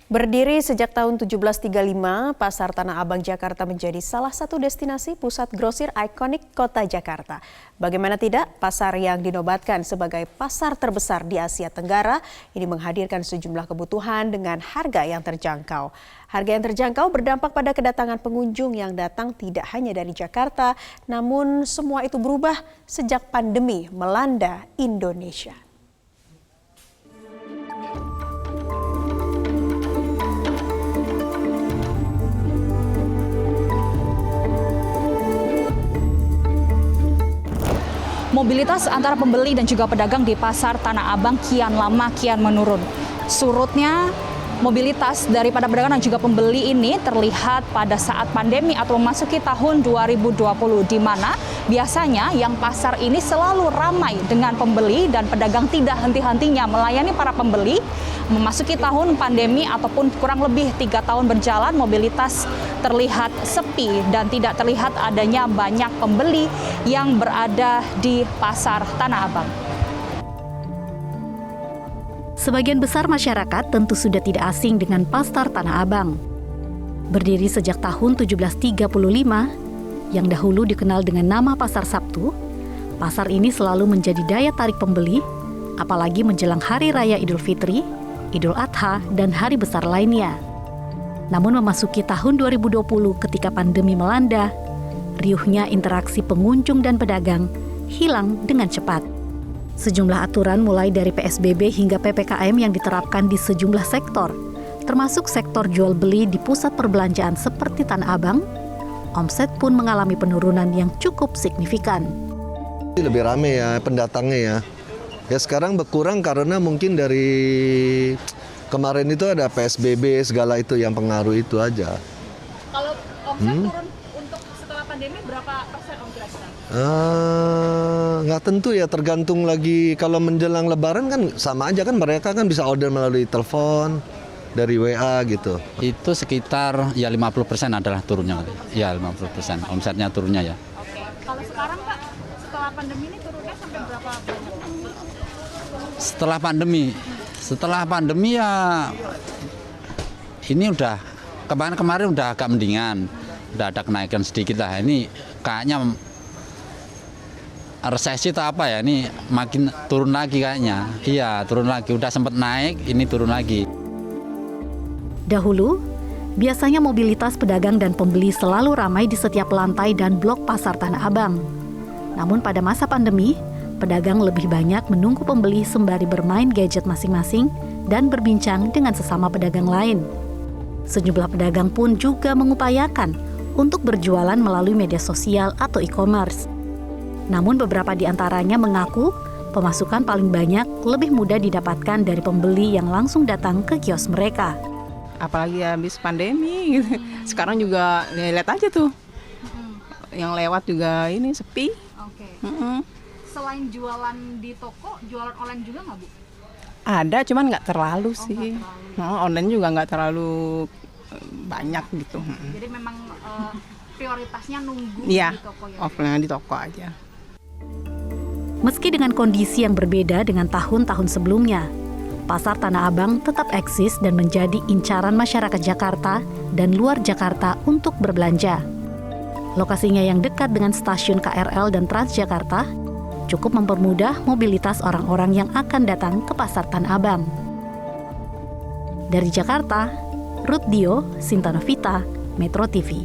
Berdiri sejak tahun 1735, Pasar Tanah Abang Jakarta menjadi salah satu destinasi pusat grosir ikonik kota Jakarta. Bagaimana tidak, pasar yang dinobatkan sebagai pasar terbesar di Asia Tenggara ini menghadirkan sejumlah kebutuhan dengan harga yang terjangkau. Harga yang terjangkau berdampak pada kedatangan pengunjung yang datang tidak hanya dari Jakarta, namun semua itu berubah sejak pandemi melanda Indonesia. Mobilitas antara pembeli dan juga pedagang di Pasar Tanah Abang kian lama kian menurun. Surutnya mobilitas daripada pedagang dan juga pembeli ini terlihat pada saat pandemi atau memasuki tahun 2020, di mana biasanya yang pasar ini selalu ramai dengan pembeli dan pedagang tidak henti-hentinya melayani para pembeli. Memasuki tahun pandemi ataupun kurang lebih 3 tahun berjalan, mobilitas terlihat sepi dan tidak terlihat adanya banyak pembeli yang berada di Pasar Tanah Abang. Sebagian besar masyarakat tentu sudah tidak asing dengan Pasar Tanah Abang. Berdiri sejak tahun 1735, yang dahulu dikenal dengan nama Pasar Sabtu, pasar ini selalu menjadi daya tarik pembeli, apalagi menjelang Hari Raya Idul Fitri, Idul Adha, dan hari besar lainnya. Namun memasuki tahun 2020 ketika pandemi melanda, riuhnya interaksi pengunjung dan pedagang hilang dengan cepat. Sejumlah aturan mulai dari PSBB hingga PPKM yang diterapkan di sejumlah sektor, termasuk sektor jual beli di pusat perbelanjaan seperti Tanah Abang, omset pun mengalami penurunan yang cukup signifikan. Lebih ramai ya pendatangnya ya. Ya sekarang berkurang karena mungkin dari kemarin itu ada PSBB segala itu yang pengaruh itu aja. Kalau omset turun untuk setelah pandemi berapa persen om kira-kira? Nggak tentu ya, tergantung lagi kalau menjelang Lebaran kan sama aja kan, mereka kan bisa order melalui telepon, dari WA gitu. Itu sekitar ya 50% adalah turunnya. Ya 50% omsetnya turunnya ya. Oke. Kalau sekarang Pak, setelah pandemi ini turunnya sampai berapa banyak? Setelah pandemi ya ini udah kemarin udah agak mendingan, udah ada kenaikan sedikit lah. Ini kayaknya resesi atau apa ya, ini makin turun lagi kayaknya. Iya turun lagi, udah sempat naik, ini turun lagi. Dahulu, biasanya mobilitas pedagang dan pembeli selalu ramai di setiap lantai dan blok Pasar Tanah Abang. Namun pada masa pandemi, pedagang lebih banyak menunggu pembeli sembari bermain gadget masing-masing dan berbincang dengan sesama pedagang lain. Sejumlah pedagang pun juga mengupayakan untuk berjualan melalui media sosial atau e-commerce. Namun beberapa di antaranya mengaku pemasukan paling banyak lebih mudah didapatkan dari pembeli yang langsung datang ke kios mereka. Apalagi habis pandemi gitu. Sekarang juga lihat aja tuh. Yang lewat juga ini sepi. Oke. Selain jualan di toko, jualan online juga nggak Bu? Ada, cuman nggak terlalu sih. Nggak terlalu. Online juga nggak terlalu banyak gitu. Jadi memang prioritasnya nunggu Iya, di toko ya? offline di toko aja. Meski dengan kondisi yang berbeda dengan tahun-tahun sebelumnya, Pasar Tanah Abang tetap eksis dan menjadi incaran masyarakat Jakarta dan luar Jakarta untuk berbelanja. Lokasinya yang dekat dengan stasiun KRL dan Transjakarta cukup mempermudah mobilitas orang-orang yang akan datang ke Pasar Tanah Abang. Dari Jakarta, Ruth Dio, Sinta Novita, Metro TV.